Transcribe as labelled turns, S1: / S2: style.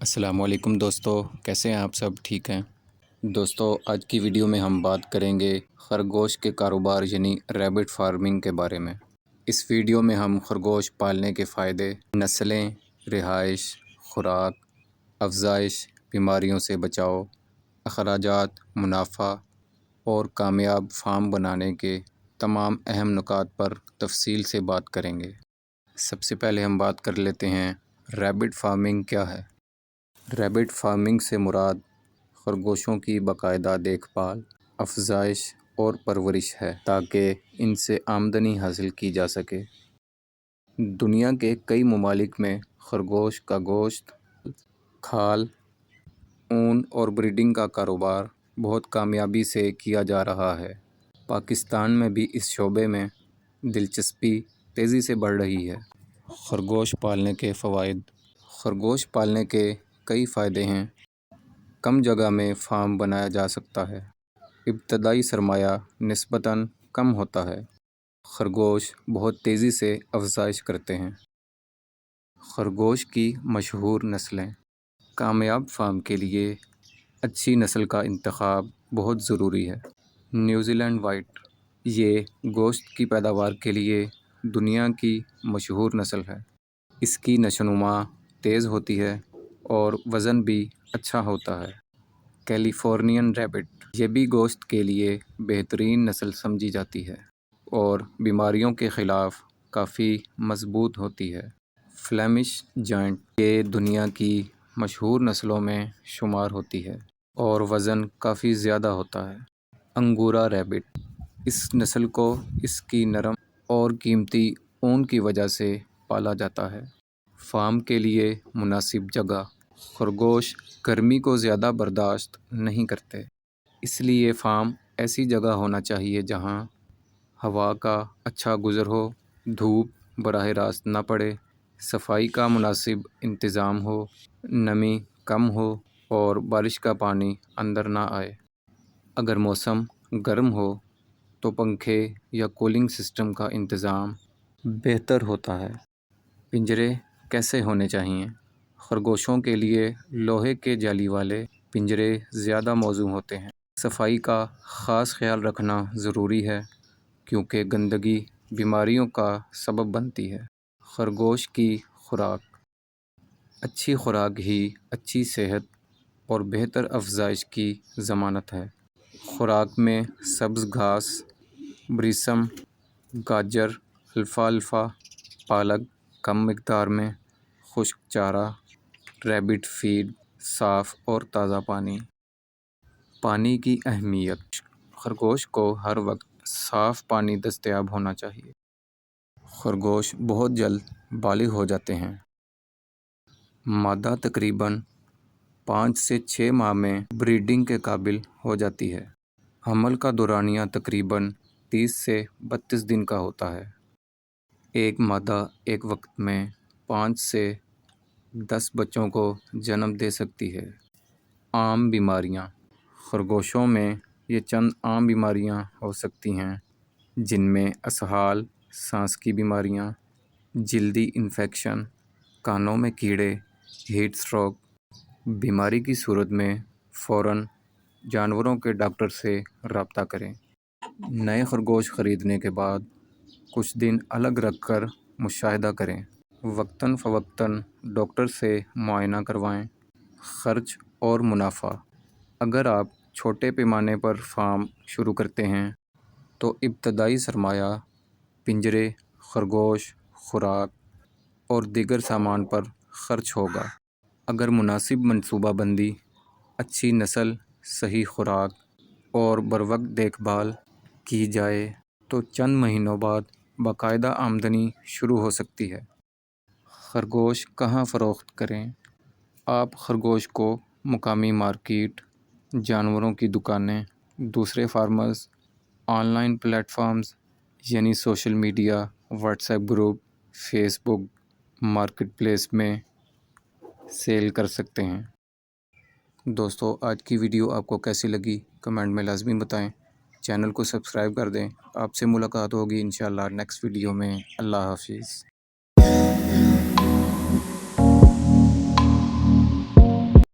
S1: السلام علیکم دوستو، کیسے ہیں آپ؟ سب ٹھیک ہیں دوستو؟ آج کی ویڈیو میں ہم بات کریں گے خرگوش کے کاروبار یعنی ریبٹ فارمنگ کے بارے میں۔ اس ویڈیو میں ہم خرگوش پالنے کے فائدے، نسلیں، رہائش، خوراک، افزائش، بیماریوں سے بچاؤ، اخراجات، منافع اور کامیاب فارم بنانے کے تمام اہم نکات پر تفصیل سے بات کریں گے۔ سب سے پہلے ہم بات کر لیتے ہیں ریبٹ فارمنگ کیا ہے۔ ریبٹ فارمنگ سے مراد خرگوشوں کی باقاعدہ دیکھ بھال، افزائش اور پرورش ہے تاکہ ان سے آمدنی حاصل کی جا سکے۔ دنیا کے کئی ممالک میں خرگوش کا گوشت، کھال، اون اور بریڈنگ کا کاروبار بہت کامیابی سے کیا جا رہا ہے۔ پاکستان میں بھی اس شعبے میں دلچسپی تیزی سے بڑھ رہی ہے۔ خرگوش پالنے کے فوائد۔ خرگوش پالنے کے کئی فائدے ہیں۔ کم جگہ میں فارم بنایا جا سکتا ہے۔ ابتدائی سرمایہ نسبتاً کم ہوتا ہے۔ خرگوش بہت تیزی سے افزائش کرتے ہیں۔ خرگوش کی مشہور نسلیں۔ کامیاب فارم کے لیے اچھی نسل کا انتخاب بہت ضروری ہے۔ نیوزی لینڈ وائٹ، یہ گوشت کی پیداوار کے لیے دنیا کی مشہور نسل ہے۔ اس کی نشوونما تیز ہوتی ہے اور وزن بھی اچھا ہوتا ہے۔ کیلیفورنین ریبٹ، یہ بھی گوشت کے لیے بہترین نسل سمجھی جاتی ہے اور بیماریوں کے خلاف کافی مضبوط ہوتی ہے۔ فلیمش جائنٹ، یہ دنیا کی مشہور نسلوں میں شمار ہوتی ہے اور وزن کافی زیادہ ہوتا ہے۔ انگورا ریبٹ، اس نسل کو اس کی نرم اور قیمتی اون کی وجہ سے پالا جاتا ہے۔ فارم کے لیے مناسب جگہ۔ خرگوش گرمی کو زیادہ برداشت نہیں کرتے، اس لیے فارم ایسی جگہ ہونا چاہیے جہاں ہوا کا اچھا گزر ہو، دھوپ براہ راست نہ پڑے، صفائی کا مناسب انتظام ہو، نمی کم ہو اور بارش کا پانی اندر نہ آئے۔ اگر موسم گرم ہو تو پنکھے یا کولنگ سسٹم کا انتظام بہتر ہوتا ہے۔ پنجرے کیسے ہونے چاہئیں؟ خرگوشوں کے لیے لوہے کے جالی والے پنجرے زیادہ موزوں ہوتے ہیں۔ صفائی کا خاص خیال رکھنا ضروری ہے کیونکہ گندگی بیماریوں کا سبب بنتی ہے۔ خرگوش کی خوراک۔ اچھی خوراک ہی اچھی صحت اور بہتر افزائش کی ضمانت ہے۔ خوراک میں سبز گھاس، بریسم، گاجر، الفالفا، پالک، کم مقدار میں خشک چارہ، ریبٹ فیڈ، صاف اور تازہ پانی۔ پانی کی اہمیت۔ خرگوش کو ہر وقت صاف پانی دستیاب ہونا چاہیے۔ خرگوش بہت جلد بالغ ہو جاتے ہیں۔ مادہ تقریباً 5 سے 6 ماہ میں بریڈنگ کے قابل ہو جاتی ہے۔ حمل کا دورانیہ تقریباً 30 سے 32 دن کا ہوتا ہے۔ ایک مادہ ایک وقت میں 5 سے 10 بچوں کو جنم دے سکتی ہے۔ عام بیماریاں۔ خرگوشوں میں یہ چند عام بیماریاں ہو سکتی ہیں جن میں اسہال، سانس کی بیماریاں، جلدی انفیکشن، کانوں میں کیڑے، ہیٹ اسٹروک۔ بیماری کی صورت میں فوراً جانوروں کے ڈاکٹر سے رابطہ کریں۔ نئے خرگوش خریدنے کے بعد کچھ دن الگ رکھ کر مشاہدہ کریں۔ وقتاً فوقتاً ڈاکٹر سے معائنہ کروائیں۔ خرچ اور منافع۔ اگر آپ چھوٹے پیمانے پر فارم شروع کرتے ہیں تو ابتدائی سرمایہ پنجرے، خرگوش، خوراک اور دیگر سامان پر خرچ ہوگا۔ اگر مناسب منصوبہ بندی، اچھی نسل، صحیح خوراک اور بروقت دیکھ بھال کی جائے تو چند مہینوں بعد باقاعدہ آمدنی شروع ہو سکتی ہے۔ خرگوش کہاں فروخت کریں؟ آپ خرگوش کو مقامی مارکیٹ، جانوروں کی دکانیں، دوسرے farmers, online platforms یعنی social media, WhatsApp group, Facebook marketplace میں سیل کر سکتے ہیں۔ دوستو، آج کی ویڈیو آپ کو کیسی لگی کمنٹ میں لازمی بتائیں۔ چینل کو سبسکرائب کر دیں۔ آپ سے ملاقات ہوگی انشاءاللہ نیکسٹ ویڈیو میں۔ اللہ حافظ۔